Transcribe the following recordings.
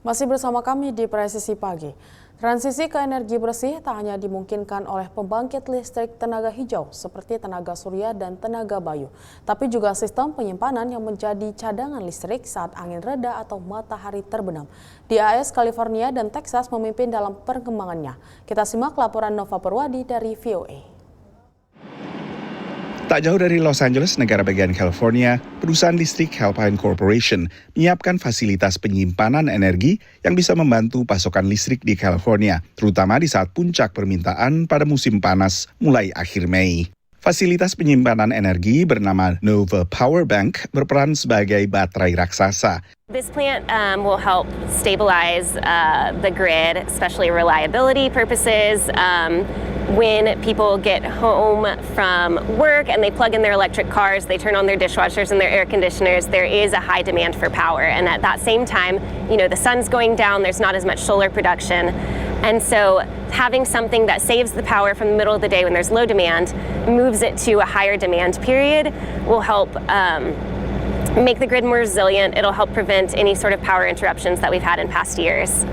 Masih bersama kami di Presisi Pagi. Transisi ke energi bersih tak hanya dimungkinkan oleh pembangkit listrik tenaga hijau seperti tenaga surya dan tenaga bayu, tapi juga sistem penyimpanan yang menjadi cadangan listrik saat angin reda atau matahari terbenam. Di AS, California dan Texas memimpin dalam perkembangannya. Kita simak laporan Nova Purwadi dari VOA. Tak jauh dari Los Angeles, negara bagian California, perusahaan listrik Calpine Corporation menyiapkan fasilitas penyimpanan energi yang bisa membantu pasokan listrik di California, terutama di saat puncak permintaan pada musim panas mulai akhir Mei. Fasilitas penyimpanan energi bernama Nova Power Bank berperan sebagai baterai raksasa. This plant will help stabilize the grid, especially reliability purposes. When people get home from work and they plug in their electric cars, they turn on their dishwashers and their air conditioners, there is a high demand for power. And at that same time, the sun's going down, there's not as much solar production. And so having something that saves the power from the middle of the day when there's low demand, moves it to a higher demand period, will help make the grid more resilient. It'll help prevent any sort of power interruptions that we've had in past years.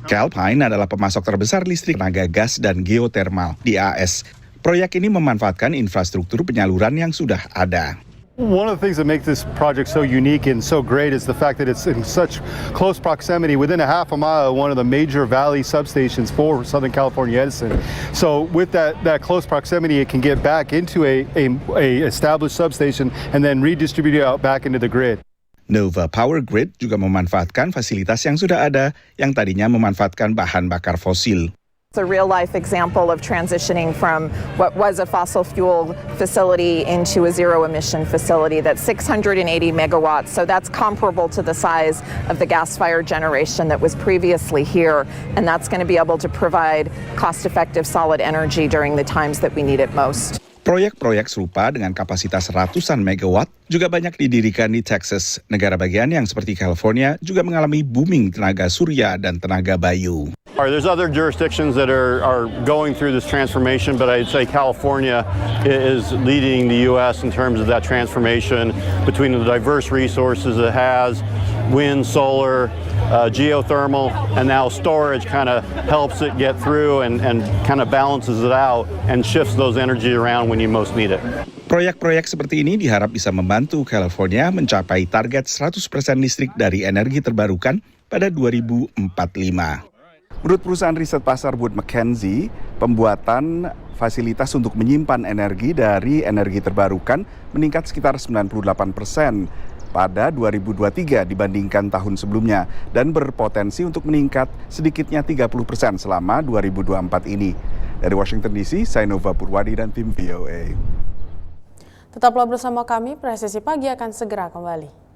Calpine adalah pemasok terbesar listrik tenaga gas dan geotermal di AS. Proyek ini memanfaatkan infrastruktur penyaluran yang sudah ada. One of the things that makes this project so unique and so great is the fact that it's in such close proximity, within a half a mile of one of the major valley substations for Southern California Edison. So with that close proximity, it can get back into a established substation and then redistribute it out back into the grid. Nova Power Grid juga memanfaatkan fasilitas yang sudah ada yang tadinya memanfaatkan bahan bakar fosil. It's a real-life example of transitioning from what was a fossil fuel facility into a zero-emission facility that's 680 megawatts. So that's comparable to the size of the gas-fired generation that was previously here. And that's going to be able to provide cost-effective solid energy during the times that we need it most. Proyek-proyek serupa dengan kapasitas ratusan megawatt juga banyak didirikan di Texas. Negara bagian yang seperti California juga mengalami booming tenaga surya dan tenaga bayu. There's other jurisdictions that are going through this transformation, but I'd say California is leading the U.S. in terms of that transformation between the diverse resources it has, wind, solar, geothermal, and now storage kind of helps it get through and kind of balances it out and shifts those energy around when you most need it. Proyek-proyek seperti ini diharap bisa membantu California mencapai target 100% listrik dari energi terbarukan pada 2045. Menurut perusahaan riset pasar Wood Mackenzie, pembuatan fasilitas untuk menyimpan energi dari energi terbarukan meningkat sekitar 98% pada 2023 dibandingkan tahun sebelumnya dan berpotensi untuk meningkat sedikitnya 30% selama 2024 ini. Dari Washington DC, saya Nova Purwadi dan tim VOA. Tetaplah bersama kami, Presisi Pagi akan segera kembali.